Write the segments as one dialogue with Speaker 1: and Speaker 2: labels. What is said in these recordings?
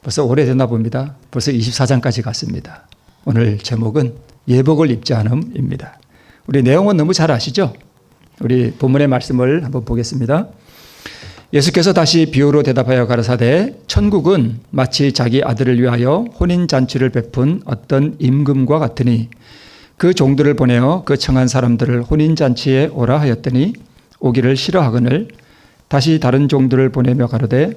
Speaker 1: 벌써 오래됐나 봅니다. 벌써 24장까지 갔습니다. 오늘 제목은 예복을 입지 않음입니다. 우리 내용은 너무 잘 아시죠? 우리 본문의 말씀을 한번 보겠습니다. 예수께서 다시 비유로 대답하여 가라사대 천국은 마치 자기 아들을 위하여 혼인잔치를 베푼 어떤 임금과 같으니 그 종들을 보내어 그 청한 사람들을 혼인잔치에 오라 하였더니 오기를 싫어하거늘 다시 다른 종들을 보내며 가로되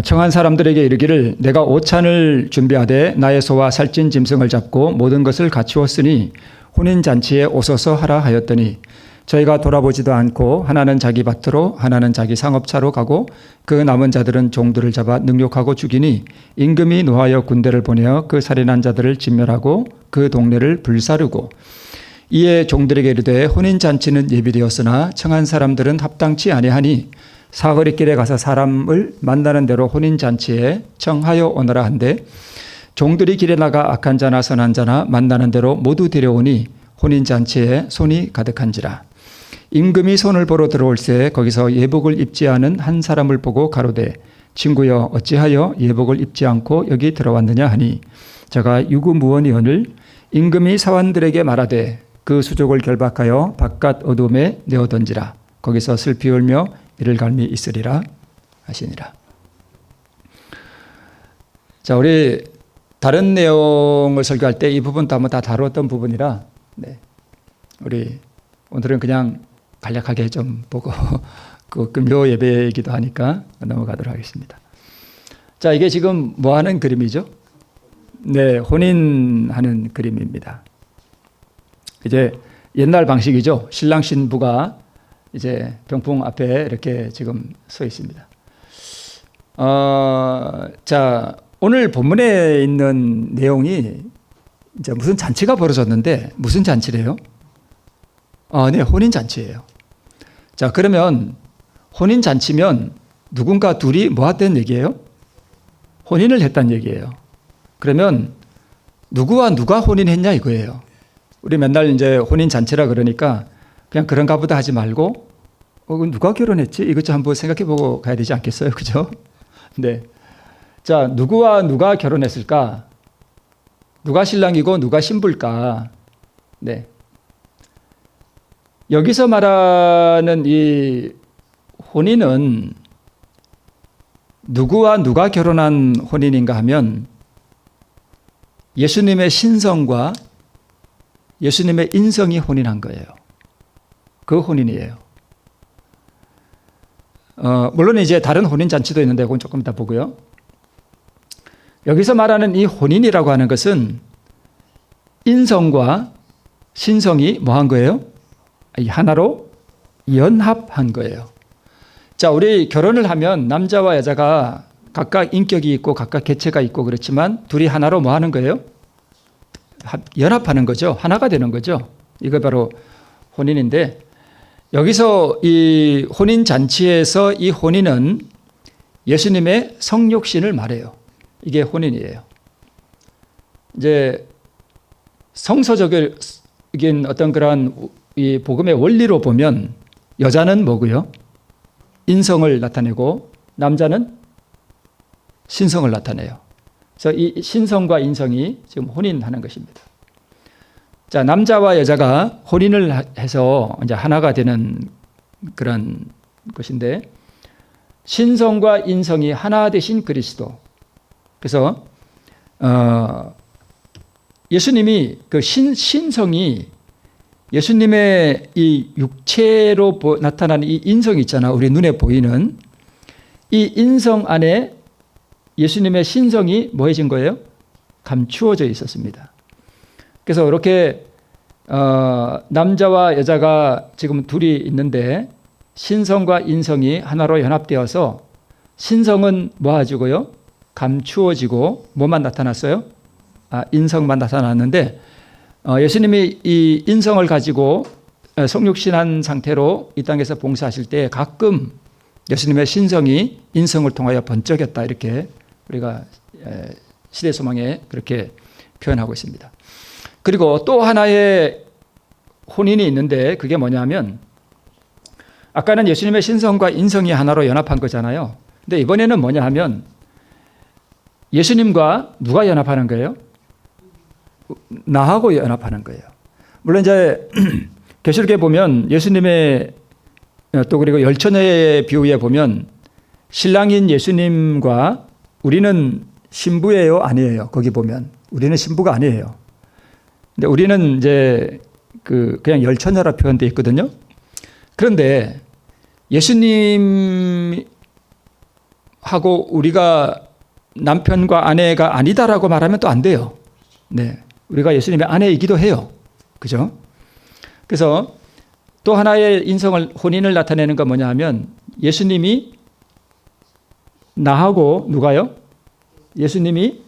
Speaker 1: 청한 사람들에게 이르기를 내가 오찬을 준비하되 나의 소와 살찐 짐승을 잡고 모든 것을 갖추었으니 혼인잔치에 오소서 하라 하였더니 저희가 돌아보지도 않고 하나는 자기 밭으로 하나는 자기 상업차로 가고 그 남은 자들은 종들을 잡아 능욕하고 죽이니 임금이 노하여 군대를 보내어 그 살인한 자들을 진멸하고 그 동네를 불사르고 이에 종들에게 이르되 혼인잔치는 예비되었으나 청한 사람들은 합당치 아니하니 사거리 길에 가서 사람을 만나는 대로 혼인잔치에 청하여 오너라 한데 종들이 길에 나가 악한 자나 선한 자나 만나는 대로 모두 데려오니 혼인잔치에 손이 가득한지라. 임금이 손을 보러 들어올새 거기서 예복을 입지 않은 한 사람을 보고 가로되 친구여 어찌하여 예복을 입지 않고 여기 들어왔느냐 하니 저가 유구무원이오늘 임금이 사환들에게 말하되 그 수족을 결박하여 바깥 어둠에 내어던지라. 거기서 슬피 울며 이를 갈미 있으리라 하시니라. 자, 우리 다른 내용을 설교할 때 이 부분도 한번 다 다루었던 부분이라 우리 오늘은 그냥 간략하게 좀 보고 그 금요 예배이기도 하니까 넘어가도록 하겠습니다. 자, 이게 지금 뭐 하는 그림이죠? 네, 혼인하는 그림입니다. 이제 옛날 방식이죠. 신랑 신부가 이제 병풍 앞에 이렇게 지금 서 있습니다. 자, 오늘 본문에 있는 내용이 이제 무슨 잔치가 벌어졌는데 무슨 잔치래요? 네, 혼인잔치예요. 자, 그러면 혼인잔치면 누군가 둘이 뭐 했다는 얘기예요? 혼인을 했다는 얘기예요. 그러면 누구와 누가 혼인했냐 이거예요. 우리 맨날 이제 혼인잔치라 그러니까 그냥 그런가 보다 하지 말고 누가 결혼했지? 이것 좀 한번 생각해 보고 가야 되지 않겠어요? 그죠? 네. 자, 누구와 누가 결혼했을까? 누가 신랑이고 누가 신부일까? 네. 여기서 말하는 이 혼인은 누구와 누가 결혼한 혼인인가 하면 예수님의 신성과 예수님의 인성이 혼인한 거예요. 그 혼인이에요. 물론 이제 다른 혼인잔치도 있는데 그건 조금 이따 보고요. 여기서 말하는 이 혼인이라고 하는 것은 인성과 신성이 뭐 한 거예요? 하나로 연합한 거예요. 자, 우리 결혼을 하면 남자와 여자가 각각 인격이 있고 각각 개체가 있고 그렇지만 둘이 하나로 뭐 하는 거예요? 연합하는 거죠. 하나가 되는 거죠. 이거 바로 혼인인데 여기서 이 혼인잔치에서 이 혼인은 예수님의 성육신을 말해요. 이게 혼인이에요. 이제 성서적인 어떤 그런 이 복음의 원리로 보면 여자는 뭐고요? 인성을 나타내고 남자는 신성을 나타내요. 그래서 이 신성과 인성이 지금 혼인하는 것입니다. 자, 남자와 여자가 혼인을 해서 이제 하나가 되는 그런 것인데 신성과 인성이 하나 되신 그리스도. 그래서 예수님이 그 신성이 예수님의 이 육체로 나타나는 이 인성이 있잖아. 우리 눈에 보이는 이 인성 안에 예수님의 신성이 뭐해진 거예요? 감추어져 있었습니다. 그래서 이렇게 남자와 여자가 지금 둘이 있는데 신성과 인성이 하나로 연합되어서 신성은 뭐해지고요? 감추어지고 뭐만 나타났어요? 인성만 나타났는데 예수님이 이 인성을 가지고 성육신한 상태로 이 땅에서 봉사하실 때 가끔 예수님의 신성이 인성을 통하여 번쩍였다 이렇게 우리가 시대소망에 그렇게 표현하고 있습니다. 그리고 또 하나의 혼인이 있는데 그게 뭐냐면 아까는 예수님의 신성과 인성이 하나로 연합한 거잖아요. 근데 이번에는 뭐냐 하면 예수님과 누가 연합하는 거예요? 나하고 연합하는 거예요. 물론 이제 계시록에 보면 예수님의 또 그리고 열처녀의 비유에 보면 신랑인 예수님과 우리는 신부예요, 아니에요? 거기 보면 우리는 신부가 아니에요. 근데 우리는 이제 그냥 열처녀라 표현되어 있거든요. 그런데 예수님하고 우리가 남편과 아내가 아니다라고 말하면 또 안 돼요. 네. 우리가 예수님의 아내이기도 해요. 그죠? 그래서 또 하나의 인성을, 혼인을 나타내는 건 뭐냐 하면 예수님이 나하고 누가요? 예수님이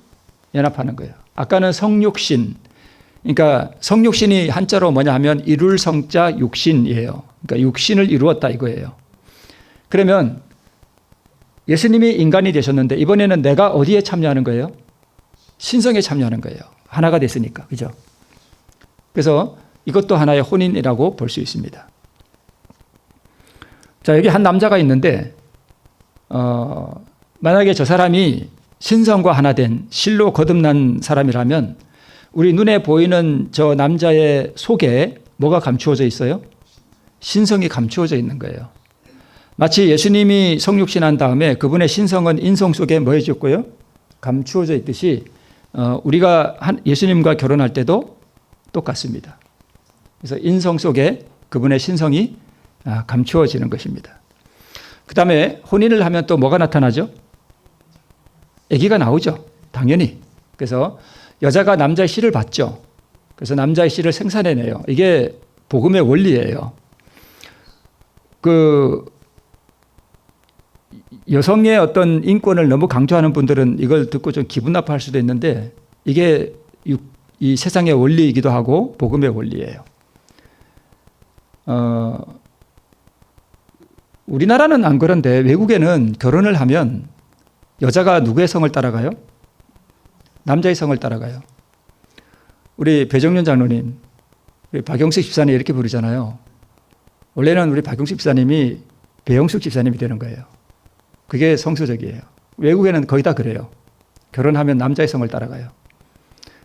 Speaker 1: 연합하는 거예요. 아까는 성육신. 그러니까 성육신이 한자로 뭐냐 하면 이룰 성자 육신이에요. 그러니까 육신을 이루었다 이거예요. 그러면 예수님이 인간이 되셨는데 이번에는 내가 어디에 참여하는 거예요? 신성에 참여하는 거예요. 하나가 됐으니까. 그죠? 그래서 이것도 하나의 혼인이라고 볼 수 있습니다. 자, 여기 한 남자가 있는데 만약에 저 사람이 신성과 하나 된 실로 거듭난 사람이라면 우리 눈에 보이는 저 남자의 속에 뭐가 감추어져 있어요? 신성이 감추어져 있는 거예요. 마치 예수님이 성육신한 다음에 그분의 신성은 인성 속에 뭐 해졌고요? 감추어져 있듯이 우리가 예수님과 결혼할 때도 똑같습니다. 그래서 인성 속에 그분의 신성이 감추어지는 것입니다. 그 다음에 혼인을 하면 또 뭐가 나타나죠? 아기가 나오죠. 당연히. 그래서 여자가 남자의 씨를 받죠. 그래서 남자의 씨를 생산해내요. 이게 복음의 원리예요. 여성의 어떤 인권을 너무 강조하는 분들은 이걸 듣고 좀 기분 나빠할 수도 있는데 이게 이 세상의 원리이기도 하고 복음의 원리예요. 우리나라는 안 그런데 외국에는 결혼을 하면 여자가 누구의 성을 따라가요? 남자의 성을 따라가요. 우리 배정윤 장로님, 우리 박영식 집사님 이렇게 부르잖아요. 원래는 우리 박영식 집사님이 배영숙 집사님이 되는 거예요. 그게 성서적이에요. 외국에는 거의 다 그래요. 결혼하면 남자의 성을 따라가요.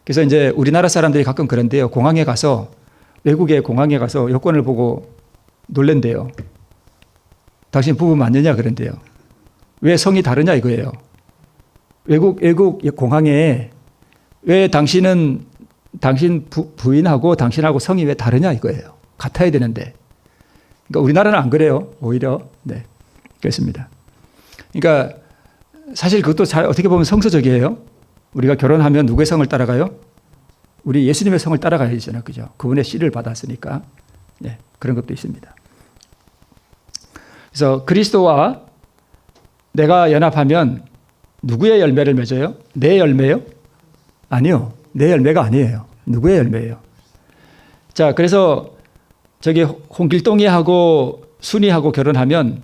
Speaker 1: 그래서 이제 우리나라 사람들이 가끔 그런데요. 외국의 공항에 가서 여권을 보고 놀랜대요. 당신 부부 맞느냐 그런데요. 왜 성이 다르냐 이거예요. 외국 공항에 왜 당신 부인하고 당신하고 성이 왜 다르냐 이거예요. 같아야 되는데. 그러니까 우리나라는 안 그래요. 오히려. 네. 그렇습니다. 그러니까 사실 그것도 어떻게 보면 성서적이에요. 우리가 결혼하면 누구의 성을 따라가요? 우리 예수님의 성을 따라가야 되잖아요. 그죠? 그분의 씨를 받았으니까. 네. 그런 것도 있습니다. 그래서 그리스도와 내가 연합하면 누구의 열매를 맺어요? 내 열매요? 아니요. 내 열매가 아니에요. 누구의 열매예요? 자, 그래서 저기 홍길동이하고 순이하고 결혼하면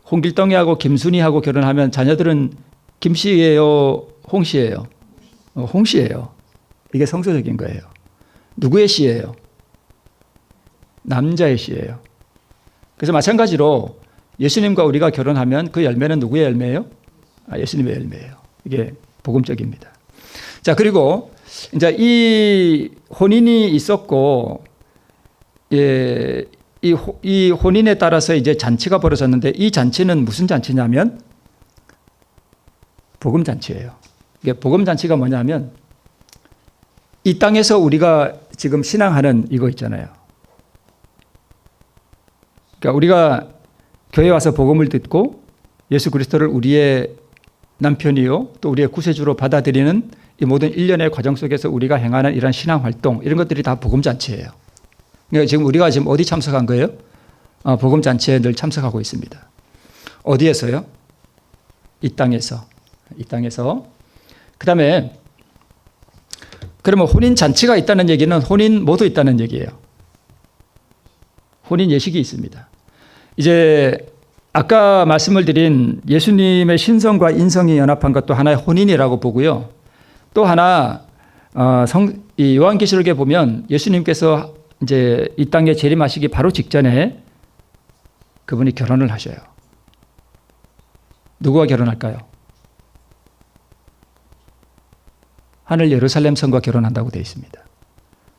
Speaker 1: 홍길동이하고 김순이하고 결혼하면 자녀들은 김씨예요? 홍씨예요? 홍씨예요. 이게 성서적인 거예요. 누구의 씨예요? 남자의 씨예요. 그래서 마찬가지로 예수님과 우리가 결혼하면 그 열매는 누구의 열매예요? 예수님의 열매예요. 이게 복음적입니다. 자, 그리고 이제 이 혼인이 있었고, 예, 이 혼인에 따라서 이제 잔치가 벌어졌는데 이 잔치는 무슨 잔치냐면 복음 잔치예요. 이게 복음 잔치가 뭐냐면 이 땅에서 우리가 지금 신앙하는 이거 있잖아요. 그러니까 우리가 교회 와서 복음을 듣고 예수 그리스도를 우리의 남편이요 또 우리의 구세주로 받아들이는 이 모든 일련의 과정 속에서 우리가 행하는 이런 신앙 활동 이런 것들이 다 복음 잔치예요. 그러니까 지금 우리가 지금 어디 참석한 거예요? 복음 잔치에 늘 참석하고 있습니다. 어디에서요? 이 땅에서. 그다음에 그러면 혼인 잔치가 있다는 얘기는 혼인 모두 있다는 얘기예요. 혼인 예식이 있습니다. 이제 아까 말씀을 드린 예수님의 신성과 인성이 연합한 것도 하나의 혼인이라고 보고요. 또 하나 이 요한계시록에 보면 예수님께서 이제 이 땅에 재림하시기 바로 직전에 그분이 결혼을 하셔요. 누구와 결혼할까요? 하늘 예루살렘 성과 결혼한다고 되어 있습니다.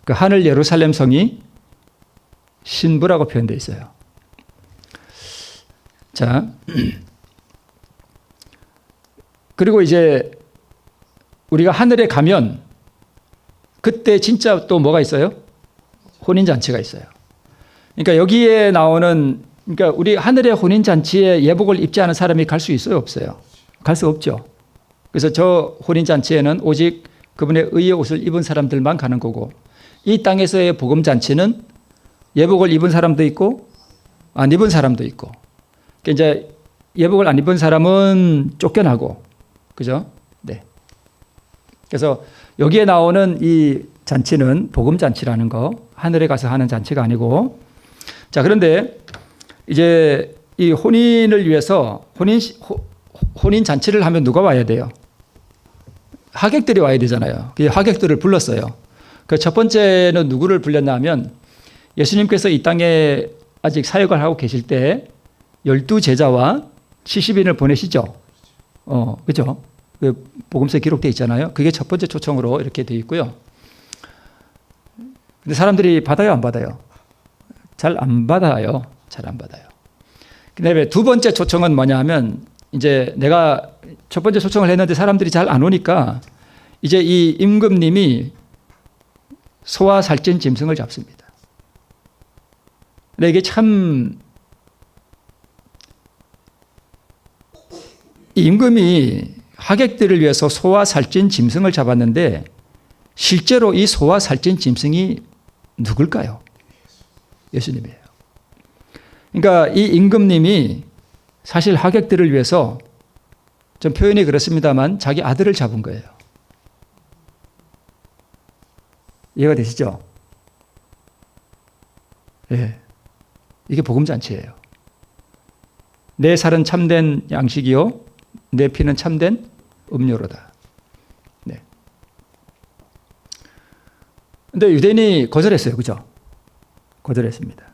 Speaker 1: 그 하늘 예루살렘 성이 신부라고 표현되어 있어요. 자, 그리고 이제 우리가 하늘에 가면 그때 진짜 또 뭐가 있어요? 혼인잔치가 있어요. 그러니까 여기에 나오는, 그러니까 우리 하늘의 혼인잔치에 예복을 입지 않은 사람이 갈 수 있어요? 없어요? 갈 수 없죠. 그래서 저 혼인잔치에는 오직 그분의 의의 옷을 입은 사람들만 가는 거고, 이 땅에서의 복음잔치는 예복을 입은 사람도 있고 안 입은 사람도 있고, 그러니까 이제 예복을 안 입은 사람은 쫓겨나고, 그죠? 네. 그래서 여기에 나오는 이 잔치는 복음잔치라는 거, 하늘에 가서 하는 잔치가 아니고. 자, 그런데 이제 이 혼인을 위해서 혼인 잔치를 하면 누가 와야 돼요? 하객들이 와야 되잖아요. 그 하객들을 불렀어요. 그 첫 번째는 누구를 불렀냐 하면, 예수님께서 이 땅에 아직 사역을 하고 계실 때 12제자와 70인을 보내시죠. 그죠? 그 복음서에 기록되어 있잖아요. 그게 첫 번째 초청으로 이렇게 되어 있고요. 근데 사람들이 받아요, 안 받아요? 잘 안 받아요. 잘 안 받아요. 그다음에 두 번째 초청은 뭐냐 하면, 이제 내가 첫 번째 초청을 했는데 사람들이 잘 안 오니까 이제 이 임금님이 소와 살찐 짐승을 잡습니다. 근데 이게 참, 이 임금이 하객들을 위해서 소와 살찐 짐승을 잡았는데, 실제로 이 소와 살찐 짐승이 누굴까요? 예수님이에요. 그러니까 이 임금님이 사실 하객들을 위해서, 좀 표현이 그렇습니다만, 자기 아들을 잡은 거예요. 이해가 되시죠? 예. 이게 복음잔치예요. 내 살은 참된 양식이요, 내 피는 참된 음료로다. 네. 근데 유대인이 거절했어요. 그죠? 거절했습니다.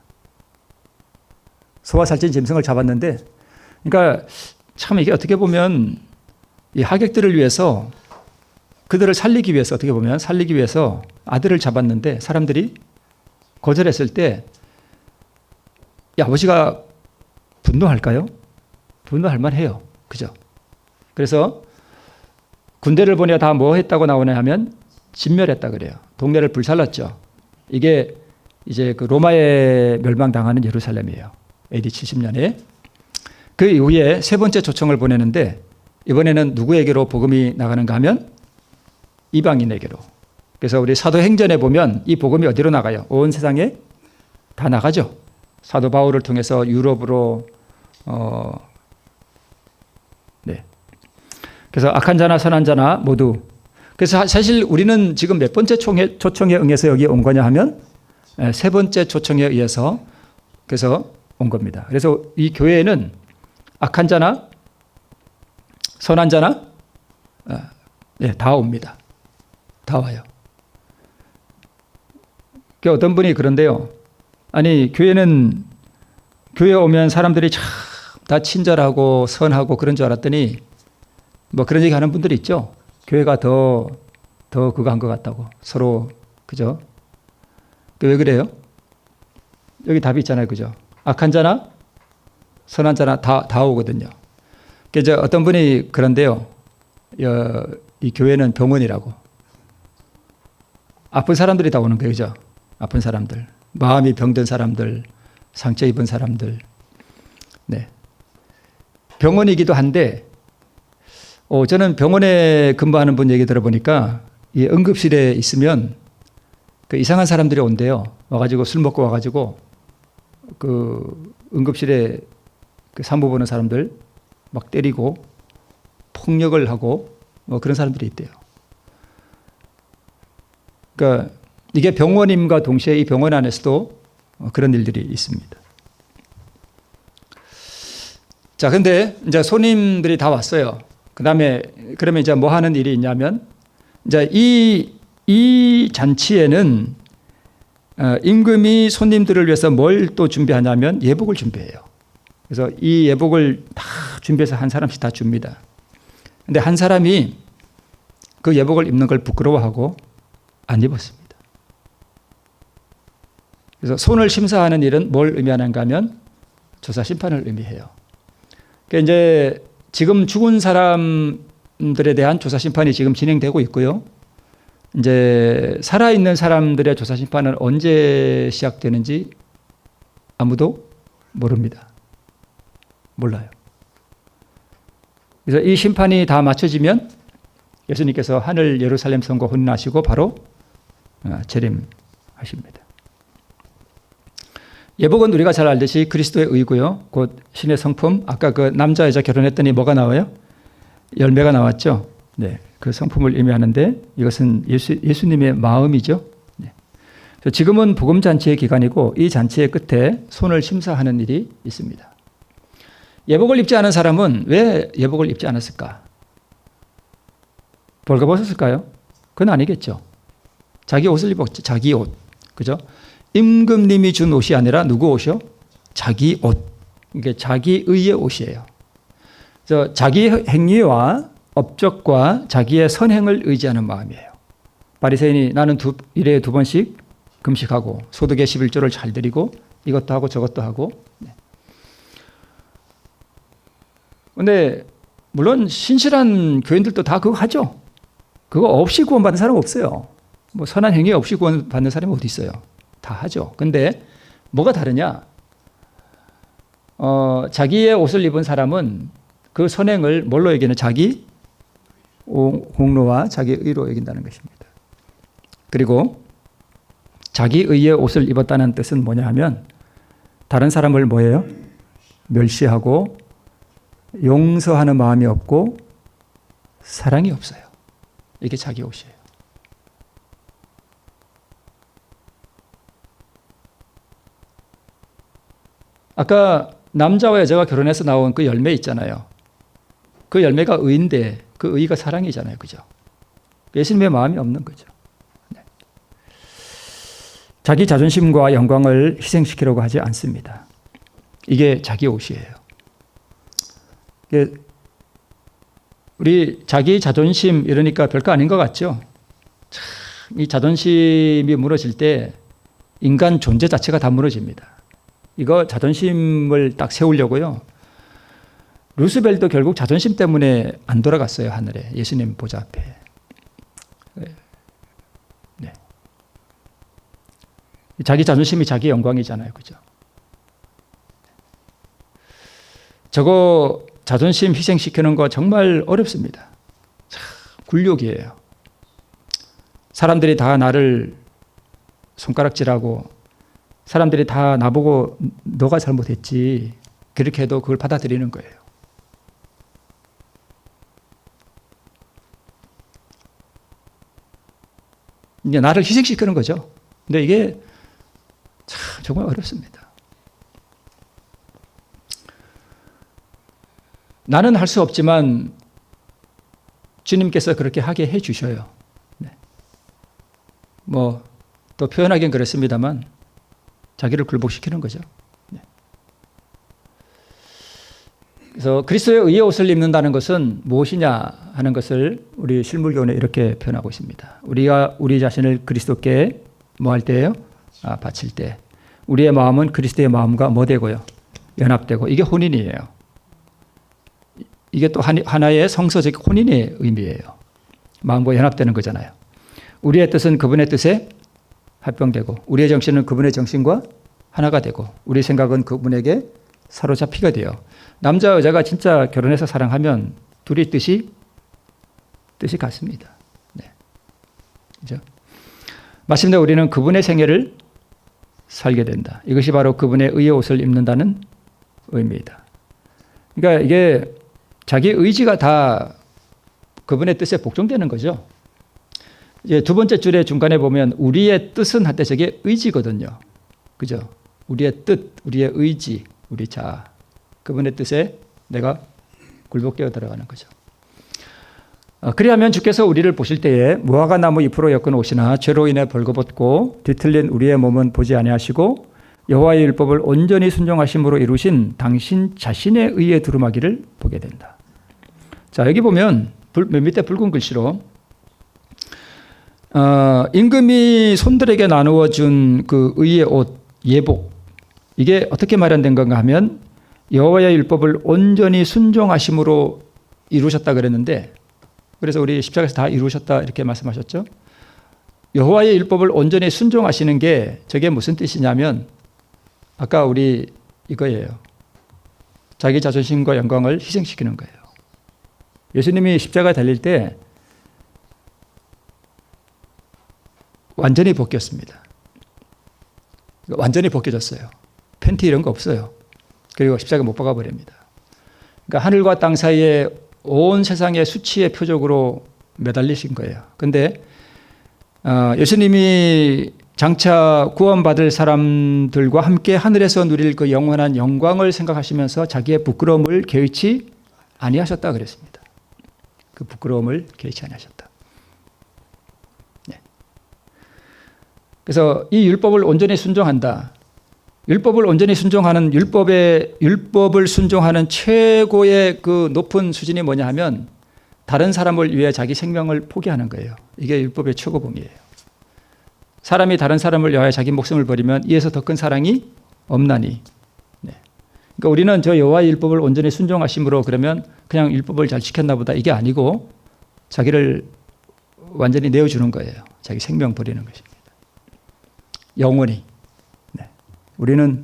Speaker 1: 소와 살찐 짐승을 잡았는데, 그러니까 참 이게 어떻게 보면 이 하객들을 위해서, 그들을 살리기 위해서, 어떻게 보면 살리기 위해서 아들을 잡았는데 사람들이 거절했을 때 이 아버지가 분노할까요? 분노할 만해요. 그죠? 그래서 군대를 보내야 다 뭐 했다고 나오냐 하면 진멸했다 그래요. 동네를 불살랐죠. 이게 이제 그 로마에 멸망당하는 예루살렘이에요. AD 70년에. 그 이후에 세 번째 초청을 보내는데, 이번에는 누구에게로 복음이 나가는가 하면 이방인에게로. 그래서 우리 사도행전에 보면 이 복음이 어디로 나가요? 온 세상에 다 나가죠. 사도 바울을 통해서 유럽으로, 네. 그래서 악한 자나 선한 자나 모두. 그래서 사실 우리는 지금 몇 번째 초청에 응해서 여기 온 거냐 하면 세 번째 초청에 의해서 그래서 온 겁니다. 그래서 이 교회에는 악한 자나 선한 자나 네, 다 옵니다. 다 와요. 어떤 분이 그런데요. 아니, 교회 오면 사람들이 참 다 친절하고 선하고 그런 줄 알았더니, 뭐 그런 얘기 하는 분들이 있죠. 교회가 더 그거 한 것 같다고. 서로, 그죠? 왜 그래요? 여기 답이 있잖아요. 그죠? 악한 자나 선한 자나 다 오거든요. 이제 어떤 분이 그런데요. 이 교회는 병원이라고. 아픈 사람들이 다 오는 거예요. 그죠? 아픈 사람들. 마음이 병든 사람들, 상처 입은 사람들. 네. 병원이기도 한데, 저는 병원에 근무하는 분 얘기 들어보니까 이 응급실에 있으면 그 이상한 사람들이 온대요. 와가지고 술 먹고 와가지고 그 응급실에 그 산모 보는 사람들 막 때리고 폭력을 하고 뭐 그런 사람들이 있대요. 그러니까 이게 병원임과 동시에 이 병원 안에서도 그런 일들이 있습니다. 자, 근데 이제 손님들이 다 왔어요. 그러면 이제 뭐 하는 일이 있냐면, 이제 이 이 잔치에는 임금이 손님들을 위해서 뭘 또 준비하냐면 예복을 준비해요. 그래서 이 예복을 다 준비해서 한 사람씩 다 줍니다. 근데 한 사람이 그 예복을 입는 걸 부끄러워하고 안 입었습니다. 그래서 손을 심사하는 일은 뭘 의미하는가 하면 조사 심판을 의미해요. 그러니까 이제 지금 죽은 사람들에 대한 조사 심판이 지금 진행되고 있고요. 이제 살아있는 사람들의 조사 심판은 언제 시작되는지 아무도 모릅니다. 몰라요. 그래서 이 심판이 다 맞춰지면 예수님께서 하늘 예루살렘 성과 혼인하시고 바로 재림하십니다. 예복은 우리가 잘 알듯이 그리스도의 의고요. 곧 신의 성품. 아까 그 남자 여자 결혼했더니 뭐가 나와요? 열매가 나왔죠. 네, 그 성품을 의미하는데 이것은 예수님의 마음이죠. 네. 지금은 복음 잔치의 기간이고 이 잔치의 끝에 손을 심사하는 일이 있습니다. 예복을 입지 않은 사람은 왜 예복을 입지 않았을까? 벌거벗었을까요? 그건 아니겠죠. 자기 옷을 입었죠. 자기 옷. 그죠? 임금님이 준 옷이 아니라 누구 옷이요? 자기 옷. 이게 자기 의의 옷이에요. 그래서 자기 행위와 업적과 자기의 선행을 의지하는 마음이에요. 바리새인이 나는 일에 2번씩 금식하고 소득의 11조를 잘 드리고 이것도 하고 저것도 하고. 그런데 물론 신실한 교인들도 다 그거 하죠. 그거 없이 구원받는 사람 없어요. 뭐 선한 행위 없이 구원받는 사람이 어디 있어요. 다 하죠. 근데 뭐가 다르냐? 자기의 옷을 입은 사람은 그 선행을 뭘로 여기는 자기 공로와 자기 의로 여긴다는 것입니다. 그리고 자기 의의 옷을 입었다는 뜻은 뭐냐 하면 다른 사람을 뭐예요? 멸시하고 용서하는 마음이 없고 사랑이 없어요. 이게 자기 옷이에요. 아까 남자와 여자가 결혼해서 나온 그 열매 있잖아요. 그 열매가 의인데 그 의가 사랑이잖아요. 그죠? 예수님의 마음이 없는 거죠. 네. 자기 자존심과 영광을 희생시키려고 하지 않습니다. 이게 자기 옷이에요. 우리 자기 자존심 이러니까 별거 아닌 것 같죠? 이 자존심이 무너질 때 인간 존재 자체가 다 무너집니다. 이거 자존심을 딱 세우려고요. 루스벨도 결국 자존심 때문에 안 돌아갔어요. 하늘에. 예수님 보좌 앞에. 네. 자기 자존심이 자기 영광이잖아요. 그죠? 저거 자존심 희생시키는 거 정말 어렵습니다. 굴욕이에요. 사람들이 다 나를 손가락질하고 사람들이 다 나보고 너가 잘못했지 그렇게 해도 그걸 받아들이는 거예요. 이제 나를 희생시키는 거죠. 근데 이게 참 정말 어렵습니다. 나는 할 수 없지만 주님께서 그렇게 하게 해 주셔요. 네. 뭐 또 표현하기는 그렇습니다만 자기를 굴복시키는 거죠. 네. 그래서 그리스도의 의의 옷을 입는다는 것은 무엇이냐 하는 것을 우리 실물교훈에 이렇게 표현하고 있습니다. 우리가 우리 자신을 그리스도께 뭐 할 때예요? 바칠 때. 우리의 마음은 그리스도의 마음과 뭐 되고요? 연합되고. 이게 혼인이에요. 이게 또 하나의 성서적 혼인의 의미예요. 마음과 연합되는 거잖아요. 우리의 뜻은 그분의 뜻에 합병되고 우리의 정신은 그분의 정신과 하나가 되고 우리 생각은 그분에게 사로잡히게 돼요. 남자 여자가 진짜 결혼해서 사랑하면 둘이 뜻이 같습니다. 네. 그죠? 마침내 우리는 그분의 생애를 살게 된다. 이것이 바로 그분의 의의 옷을 입는다는 의미이다. 그러니까 이게 자기 의지가 다 그분의 뜻에 복종되는 거죠. 이제 두 번째 줄의 중간에 보면 우리의 뜻은 할 때 저게 의지거든요. 그죠? 우리의 뜻, 우리의 의지, 우리 자아. 그분의 뜻에 내가 굴복되어 들어가는 거죠. 그리하면 주께서 우리를 보실 때에 무화과 나무 잎으로 엮은 옷이나 죄로 인해 벌거벗고 뒤틀린 우리의 몸은 보지 아니하시고 여호와의 율법을 온전히 순종하심으로 이루신 당신 자신의 의의 두루마기를 보게 된다. 자, 여기 보면 맨 밑에 붉은 글씨로 임금이 손들에게 나누어 준 그 의의 옷, 예복, 이게 어떻게 마련된 건가 하면 여호와의 율법을 온전히 순종하심으로 이루셨다 그랬는데, 그래서 우리 십자가에서 다 이루셨다 이렇게 말씀하셨죠. 여호와의 율법을 온전히 순종하시는 게 저게 무슨 뜻이냐면 아까 우리 이거예요. 자기 자존심과 영광을 희생시키는 거예요. 예수님이 십자가에 달릴 때 완전히 벗겼습니다. 완전히 벗겨졌어요. 팬티 이런 거 없어요. 그리고 십자가에 못 박아 버립니다. 그러니까 하늘과 땅 사이에 온 세상의 수치의 표적으로 매달리신 거예요. 그런데 예수님이 장차 구원받을 사람들과 함께 하늘에서 누릴 그 영원한 영광을 생각하시면서 자기의 부끄러움을 개의치 아니하셨다 그랬습니다. 그 부끄러움을 개의치 아니하셨다. 네. 그래서 이 율법을 온전히 순종한다. 율법을 온전히 순종하는 율법을 순종하는 최고의 그 높은 수준이 뭐냐 하면 다른 사람을 위해 자기 생명을 포기하는 거예요. 이게 율법의 최고봉이에요. 사람이 다른 사람을 위하여 자기 목숨을 버리면 이에서 더 큰 사랑이 없나니. 네. 그러니까 우리는 저 여호와의 율법을 온전히 순종하심으로 그러면 그냥 율법을 잘 지켰나 보다 이게 아니고 자기를 완전히 내어주는 거예요. 자기 생명 버리는 것입니다. 영원히. 네. 우리는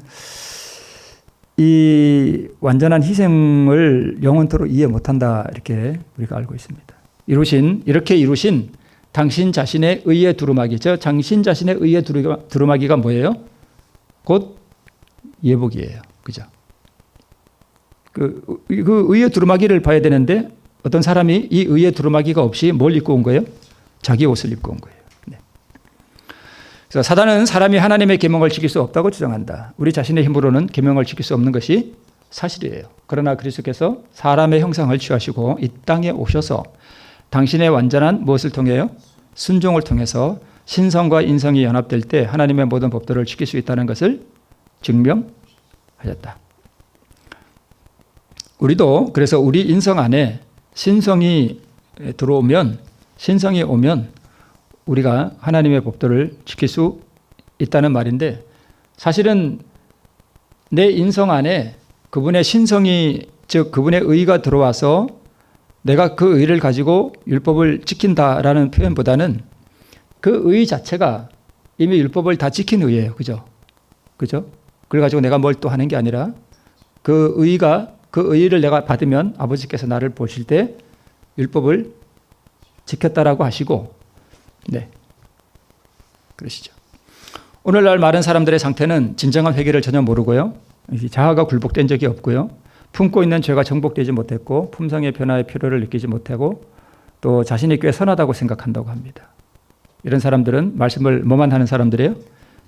Speaker 1: 이 완전한 희생을 영원토록 이해 못한다 이렇게 우리가 알고 있습니다. 이렇게 이루신 당신 자신의 의의 두루마기, 당신 자신의 의의 두루마기가 뭐예요? 곧 예복이에요. 그죠? 그 의의 두루마기를 봐야 되는데 어떤 사람이 이 의의 두루마기가 없이 뭘 입고 온 거예요? 자기 옷을 입고 온 거예요. 네. 그래서 사단은 사람이 하나님의 계명을 지킬 수 없다고 주장한다. 우리 자신의 힘으로는 계명을 지킬 수 없는 것이 사실이에요. 그러나 그리스도께서 사람의 형상을 취하시고 이 땅에 오셔서 당신의 완전한 무엇을 통해요? 순종을 통해서 신성과 인성이 연합될 때 하나님의 모든 법도를 지킬 수 있다는 것을 증명하셨다. 우리도 그래서 우리 인성 안에 신성이 오면 우리가 하나님의 법도를 지킬 수 있다는 말인데, 사실은 내 인성 안에 그분의 신성이, 즉 그분의 의가 들어와서 내가 그 의를 가지고 율법을 지킨다라는 표현보다는 그 의 자체가 이미 율법을 다 지킨 의예요. 그죠? 그래가지고 내가 뭘 또 하는 게 아니라 그 의를 내가 받으면 아버지께서 나를 보실 때 율법을 지켰다라고 하시고, 네. 그러시죠. 오늘날 많은 사람들의 상태는 진정한 회개를 전혀 모르고요. 자아가 굴복된 적이 없고요. 품고 있는 죄가 정복되지 못했고 품성의 변화의 필요를 느끼지 못하고 또 자신이 꽤 선하다고 생각한다고 합니다. 이런 사람들은 말씀을 뭐만 하는 사람들이에요?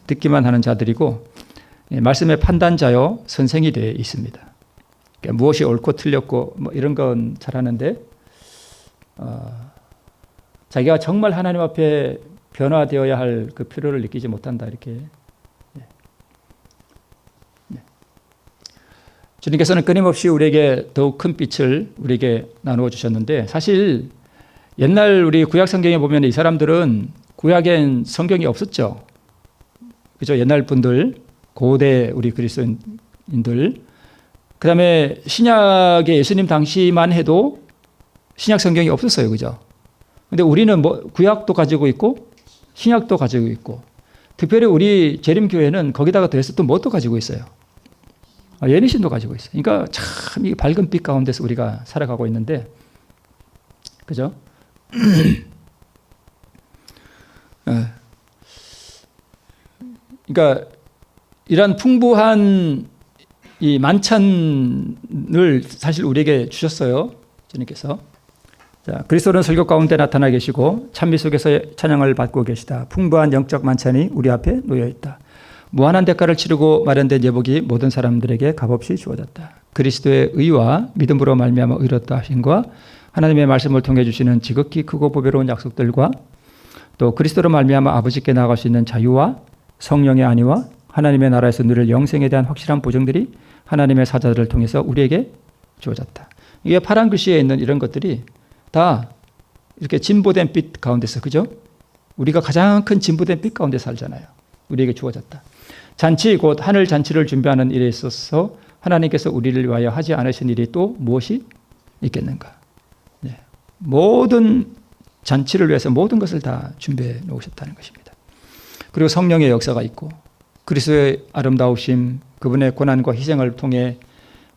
Speaker 1: 듣기만 하는 자들이고 말씀의 판단자요 선생이 되어 있습니다. 그러니까 무엇이 옳고 틀렸고 뭐 이런 건 잘하는데 자기가 정말 하나님 앞에 변화되어야 할 그 필요를 느끼지 못한다 이렇게. 주님께서는 끊임없이 우리에게 더욱 큰 빛을 우리에게 나누어 주셨는데, 사실 옛날 우리 구약 성경에 보면 이 사람들은 구약엔 성경이 없었죠. 그죠? 옛날 분들, 고대 우리 그리스도인들. 그 다음에 신약의 예수님 당시만 해도 신약 성경이 없었어요. 그죠? 근데 우리는 구약도 가지고 있고 신약도 가지고 있고, 특별히 우리 재림교회는 거기다가 더해서 또 뭣도 가지고 있어요. 예리신도 가지고 있어요. 그러니까 참 이 밝은 빛 가운데서 우리가 살아가고 있는데, 그죠? 그러니까 이런 풍부한 이 만찬을 사실 우리에게 주셨어요. 주님께서. 자, 그리스도는 설교 가운데 나타나 계시고 찬미 속에서 찬양을 받고 계시다. 풍부한 영적 만찬이 우리 앞에 놓여 있다. 무한한 대가를 치르고 마련된 예복이 모든 사람들에게 값없이 주어졌다. 그리스도의 의와 믿음으로 말미암아 의롭다 하심과 하나님의 말씀을 통해 주시는 지극히 크고 보배로운 약속들과 또 그리스도로 말미암아 아버지께 나아갈 수 있는 자유와 성령의 안위와 하나님의 나라에서 누릴 영생에 대한 확실한 보증들이 하나님의 사자들을 통해서 우리에게 주어졌다. 이게 파란 글씨에 있는 이런 것들이 다 이렇게 진보된 빛 가운데서, 그죠? 우리가 가장 큰 진보된 빛 가운데 살잖아요. 우리에게 주어졌다. 잔치, 곧 하늘 잔치를 준비하는 일에 있어서 하나님께서 우리를 위하여 하지 않으신 일이 또 무엇이 있겠는가? 네. 모든 잔치를 위해서 모든 것을 다 준비해 놓으셨다는 것입니다. 그리고 성령의 역사가 있고 그리스도의 아름다우심, 그분의 고난과 희생을 통해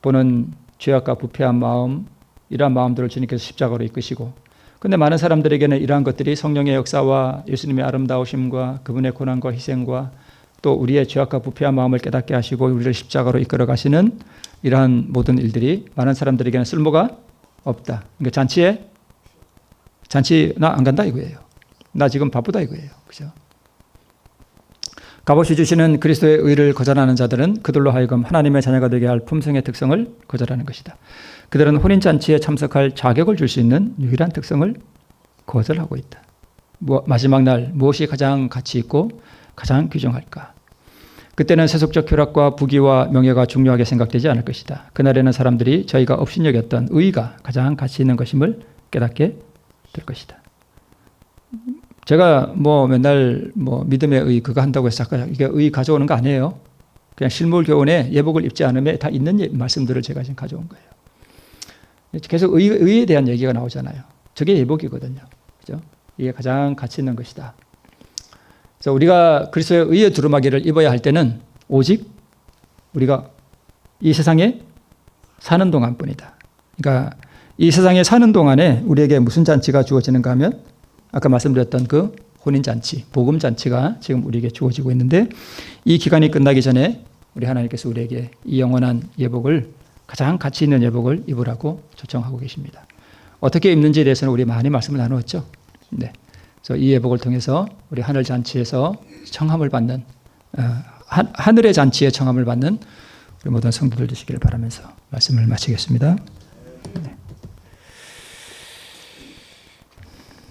Speaker 1: 보는 죄악과 부패한 마음, 이러한 마음들을 주님께서 십자가로 이끄시고, 그런데 많은 사람들에게는 이러한 것들이 성령의 역사와 예수님의 아름다우심과 그분의 고난과 희생과 또 우리의 죄악과 부패한 마음을 깨닫게 하시고 우리를 십자가로 이끌어 가시는 이러한 모든 일들이 많은 사람들에게는 쓸모가 없다. 그러니까 잔치 나 안 간다 이거예요. 나 지금 바쁘다 이거예요. 그죠? 값없이 주시는 그리스도의 의를 거절하는 자들은 그들로 하여금 하나님의 자녀가 되게 할 품성의 특성을 거절하는 것이다. 그들은 혼인잔치에 참석할 자격을 줄 수 있는 유일한 특성을 거절하고 있다. 마지막 날 무엇이 가장 가치 있고 가장 귀중할까? 그때는 세속적 쾌락과 부귀와 명예가 중요하게 생각되지 않을 것이다. 그날에는 사람들이 저희가 업신여겼던 의가 가장 가치 있는 것임을 깨닫게 될 것이다. 제가 맨날 믿음의 의 그거 한다고 해서 이게 의 가져오는 거 아니에요. 그냥 실물 교훈에 예복을 입지 않음에 다 있는 말씀들을 제가 지금 가져온 거예요. 계속 의에 대한 얘기가 나오잖아요. 저게 예복이거든요. 그죠? 이게 가장 가치 있는 것이다. 그래서 우리가 그리스도의 의의 두루마기를 입어야 할 때는 오직 우리가 이 세상에 사는 동안뿐이다. 그러니까 이 세상에 사는 동안에 우리에게 무슨 잔치가 주어지는가 하면 아까 말씀드렸던 그 혼인잔치, 복음잔치가 지금 우리에게 주어지고 있는데 이 기간이 끝나기 전에 우리 하나님께서 우리에게 이 영원한 예복을, 가장 가치 있는 예복을 입으라고 초청하고 계십니다. 어떻게 입는지에 대해서는 우리 많이 말씀을 나누었죠. 네. 그래서 이 예복을 통해서 우리 하늘 잔치에서 청함을 받는, 하늘의 잔치에 청함을 받는 우리 모든 성도들 되시기를 바라면서 말씀을 마치겠습니다. 네.